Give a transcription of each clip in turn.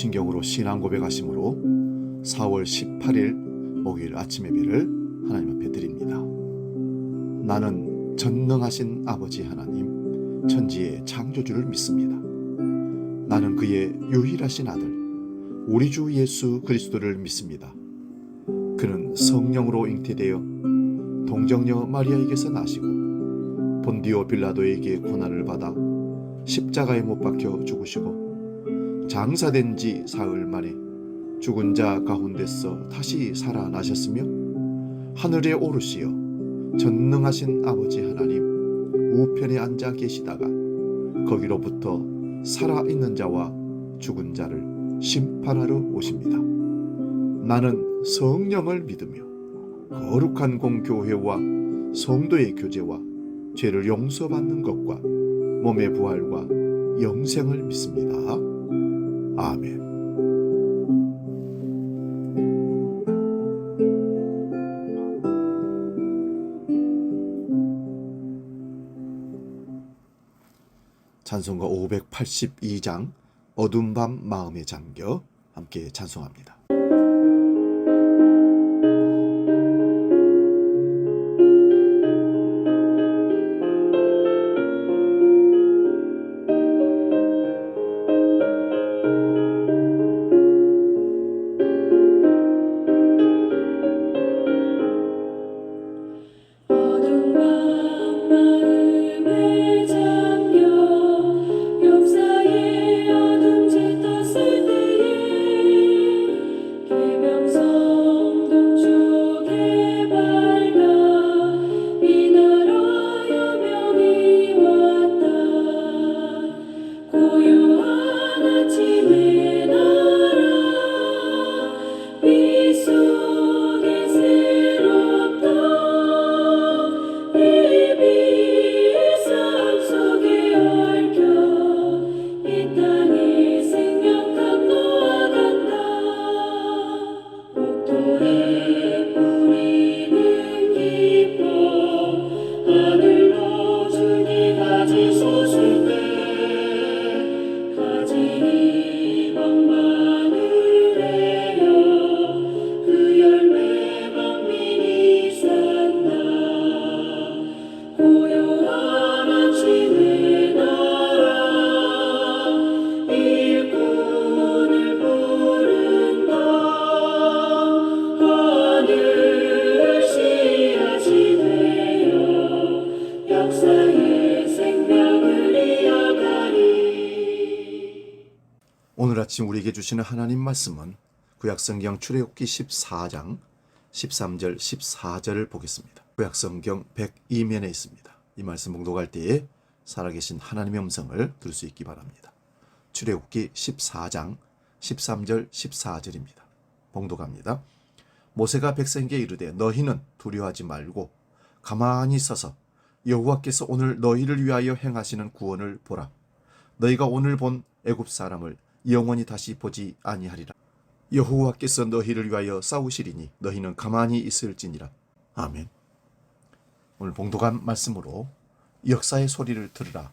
신경으로 신앙 고백하심으로 4월 18일 목요일 아침 예배를 하나님 앞에 드립니다. 나는 전능하신 아버지 하나님, 천지의 창조주를 믿습니다. 나는 그의 유일하신 아들, 우리 주 예수 그리스도를 믿습니다. 그는 성령으로 잉태되어 동정녀 마리아에게서 나시고 본디오 빌라도에게 고난을 받아 십자가에 못 박혀 죽으시고 장사된 지 사흘 만에 죽은 자 가운데서 다시 살아나셨으며 하늘에 오르시어 전능하신 아버지 하나님 우편에 앉아 계시다가 거기로부터 살아있는 자와 죽은 자를 심판하러 오십니다. 나는 성령을 믿으며 거룩한 공교회와 성도의 교제와 죄를 용서받는 것과 몸의 부활과 영생을 믿습니다. 아멘. 찬송가 582장 어두운 밤 마음에 잠겨 함께 찬송합니다. 오늘 아침 우리에게 주시는 하나님 말씀은 구약성경 출애굽기 14장 13절 14절을 보겠습니다. 구약성경 102면에 있습니다. 이 말씀 봉독할 때에 살아계신 하나님의 음성을 들을 수 있기 바랍니다. 출애굽기 14장 13절 14절입니다. 봉독합니다. 모세가 백성에게 이르되 너희는 두려워하지 말고 가만히 서서 여호와께서 오늘 너희를 위하여 행하시는 구원을 보라. 너희가 오늘 본 애굽 사람을 영원히 다시 보지 아니하리라. 여호와께서 너희를 위하여 싸우시리니 너희는 가만히 있을지니라. 아멘. 오늘 봉독한 말씀으로 역사의 소리를 들으라,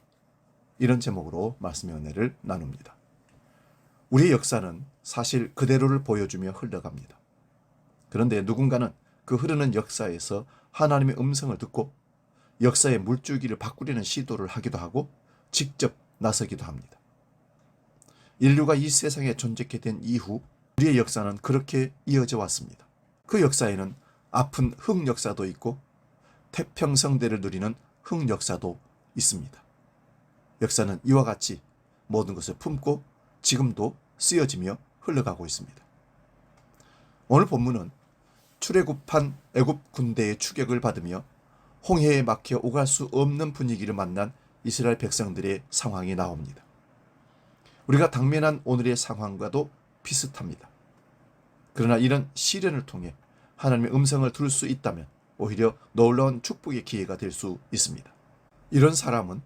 이런 제목으로 말씀의 은혜를 나눕니다. 우리의 역사는 사실 그대로를 보여주며 흘러갑니다. 그런데 누군가는 그 흐르는 역사에서 하나님의 음성을 듣고 역사의 물줄기를 바꾸려는 시도를 하기도 하고 직접 나서기도 합니다. 인류가 이 세상에 존재하게 된 이후 우리의 역사는 그렇게 이어져 왔습니다. 그 역사에는 아픈 흑역사도 있고 태평성대를 누리는 흑역사도 있습니다. 역사는 이와 같이 모든 것을 품고 지금도 쓰여지며 흘러가고 있습니다. 오늘 본문은 출애굽한 애굽 군대의 추격을 받으며 홍해에 막혀 오갈 수 없는 분위기를 만난 이스라엘 백성들의 상황이 나옵니다. 우리가 당면한 오늘의 상황과도 비슷합니다. 그러나 이런 시련을 통해 하나님의 음성을 들을 수 있다면 오히려 놀라운 축복의 기회가 될 수 있습니다. 이런 사람은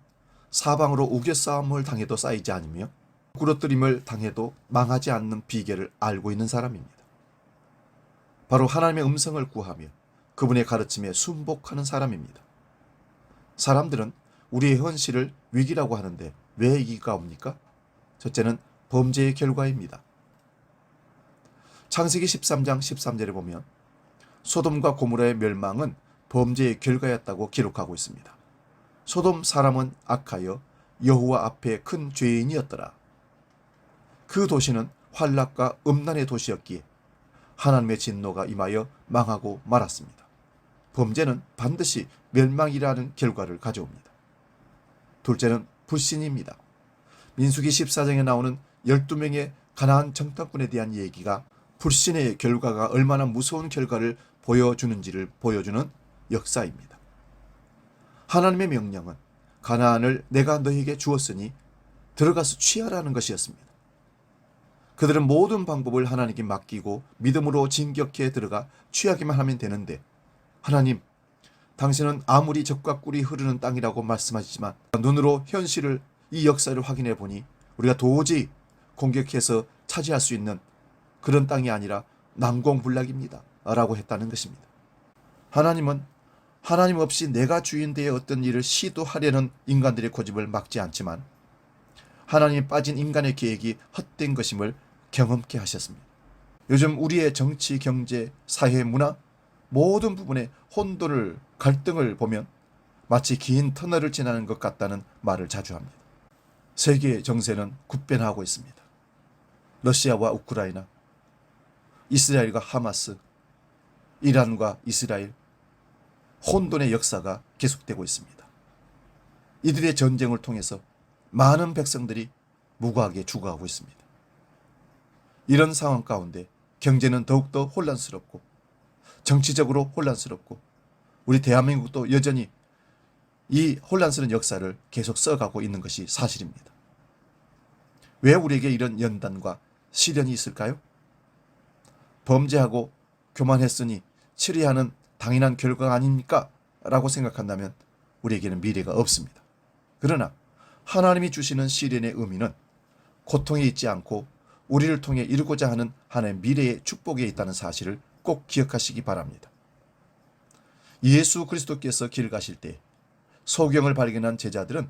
사방으로 우겨싸움을 당해도 쌓이지 않으며 부끄러뜨림을 당해도 망하지 않는 비결을 알고 있는 사람입니다. 바로 하나님의 음성을 구하며 그분의 가르침에 순복하는 사람입니다. 사람들은 우리의 현실을 위기라고 하는데 왜 위기가 옵니까? 첫째는 범죄의 결과입니다. 창세기 13장 13절에 보면 소돔과 고모라의 멸망은 범죄의 결과였다고 기록하고 있습니다. 소돔 사람은 악하여 여호와 앞에 큰 죄인이었더라. 그 도시는 환락과 음란의 도시였기에 하나님의 진노가 임하여 망하고 말았습니다. 범죄는 반드시 멸망이라는 결과를 가져옵니다. 둘째는 불신입니다. 민수기 14장에 나오는 12명의 가나안 정탐꾼에 대한 얘기가 불신의 결과가 얼마나 무서운 결과를 보여주는지를 보여주는 역사입니다. 하나님의 명령은 가나안을 내가 너에게 주었으니 들어가서 취하라는 것이었습니다. 그들은 모든 방법을 하나님께 맡기고 믿음으로 진격해 들어가 취하기만 하면 되는데, 하나님, 당신은 아무리 적과 꿀이 흐르는 땅이라고 말씀하시지만 눈으로 현실을, 이 역사를 확인해 보니 우리가 도저히 공격해서 차지할 수 있는 그런 땅이 아니라 난공불락입니다 라고 했다는 것입니다. 하나님은 하나님 없이 내가 주인 되어 어떤 일을 시도하려는 인간들의 고집을 막지 않지만 하나님이 빠진 인간의 계획이 헛된 것임을 경험케 하셨습니다. 요즘 우리의 정치, 경제, 사회, 문화 모든 부분에 혼돈을, 갈등을 보면 마치 긴 터널을 지나는 것 같다는 말을 자주 합니다. 세계의 정세는 급변하고 있습니다. 러시아와 우크라이나, 이스라엘과 하마스, 이란과 이스라엘, 혼돈의 역사가 계속되고 있습니다. 이들의 전쟁을 통해서 많은 백성들이 무고하게 죽어가고 있습니다. 이런 상황 가운데 경제는 더욱더 혼란스럽고 정치적으로 혼란스럽고 우리 대한민국도 여전히 이 혼란스러운 역사를 계속 써가고 있는 것이 사실입니다. 왜 우리에게 이런 연단과 시련이 있을까요? 범죄하고 교만했으니 치리하는 당연한 결과가 아닙니까? 라고 생각한다면 우리에게는 미래가 없습니다. 그러나 하나님이 주시는 시련의 의미는 고통에 있지 않고 우리를 통해 이루고자 하는 하나님의 미래의 축복에 있다는 사실을 꼭 기억하시기 바랍니다. 예수 그리스도께서 길 가실 때 소경을 발견한 제자들은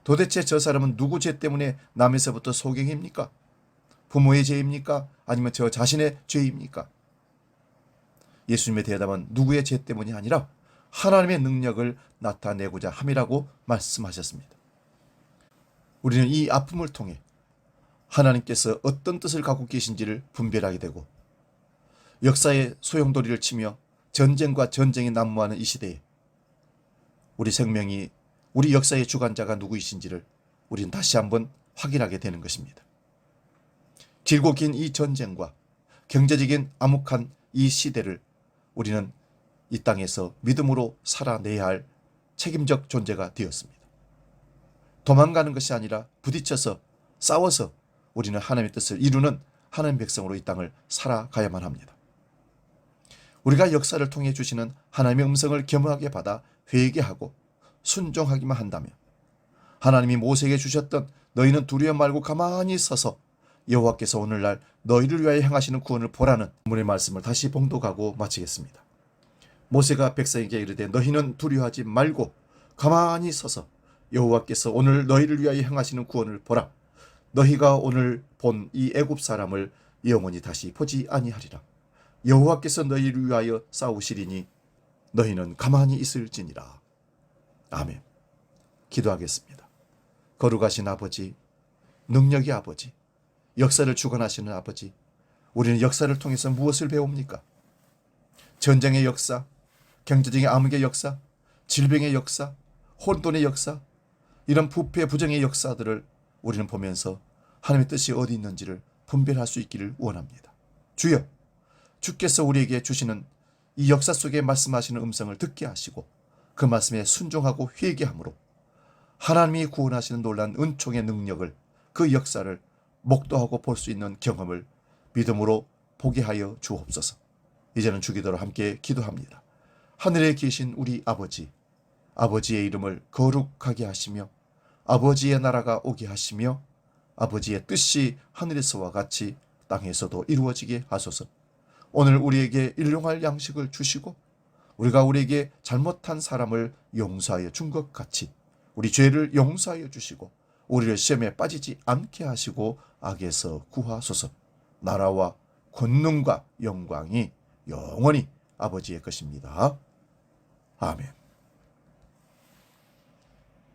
도대체 저 사람은 누구 죄 때문에 남에서부터 소경입니까? 부모의 죄입니까? 아니면 저 자신의 죄입니까? 예수님의 대답은 누구의 죄 때문이 아니라 하나님의 능력을 나타내고자 함이라고 말씀하셨습니다. 우리는 이 아픔을 통해 하나님께서 어떤 뜻을 갖고 계신지를 분별하게 되고 역사의 소용돌이를 치며 전쟁과 전쟁이 난무하는 이 시대에 우리 생명이, 우리 역사의 주관자가 누구이신지를 우리는 다시 한번 확인하게 되는 것입니다. 길고 긴 이 전쟁과 경제적인 암흑한 이 시대를 우리는 이 땅에서 믿음으로 살아내야 할 책임적 존재가 되었습니다. 도망가는 것이 아니라 부딪혀서 싸워서 우리는 하나님의 뜻을 이루는 하나님 백성으로 이 땅을 살아가야만 합니다. 우리가 역사를 통해 주시는 하나님의 음성을 겸허하게 받아 회개하고 순종하기만 한다면 하나님이 모세에게 주셨던 너희는 두려워 말고 가만히 서서 여호와께서 오늘날 너희를 위하여 행하시는 구원을 보라는 본문의 말씀을 다시 봉독하고 마치겠습니다. 모세가 백성에게 이르되 너희는 두려워하지 말고 가만히 서서 여호와께서 오늘 너희를 위하여 행하시는 구원을 보라. 너희가 오늘 본 이 애굽 사람을 영원히 다시 보지 아니하리라. 여호와께서 너희를 위하여 싸우시리니 너희는 가만히 있을지니라. 아멘. 기도하겠습니다. 거룩하신 아버지, 능력의 아버지, 역사를 주관하시는 아버지, 우리는 역사를 통해서 무엇을 배웁니까? 전쟁의 역사, 경제적인 암흑의 역사, 질병의 역사, 혼돈의 역사, 이런 부패 부정의 역사들을 우리는 보면서 하나님의 뜻이 어디 있는지를 분별할 수 있기를 원합니다. 주여, 주께서 우리에게 주시는 이 역사 속에 말씀하시는 음성을 듣게 하시고 그 말씀에 순종하고 회개함으로 하나님이 구원하시는 놀라운 은총의 능력을, 그 역사를 목도하고 볼 수 있는 경험을 믿음으로 보게 하여 주옵소서. 이제는 주기도로 함께 기도합니다. 하늘에 계신 우리 아버지, 아버지의 이름을 거룩하게 하시며 아버지의 나라가 오게 하시며 아버지의 뜻이 하늘에서와 같이 땅에서도 이루어지게 하소서. 오늘 우리에게 일용할 양식을 주시고 우리가 우리에게 잘못한 사람을 용서하여 준 것 같이 우리 죄를 용서하여 주시고 우리를 시험에 빠지지 않게 하시고 악에서 구하소서. 나라와 권능과 영광이 영원히 아버지의 것입니다. 아멘.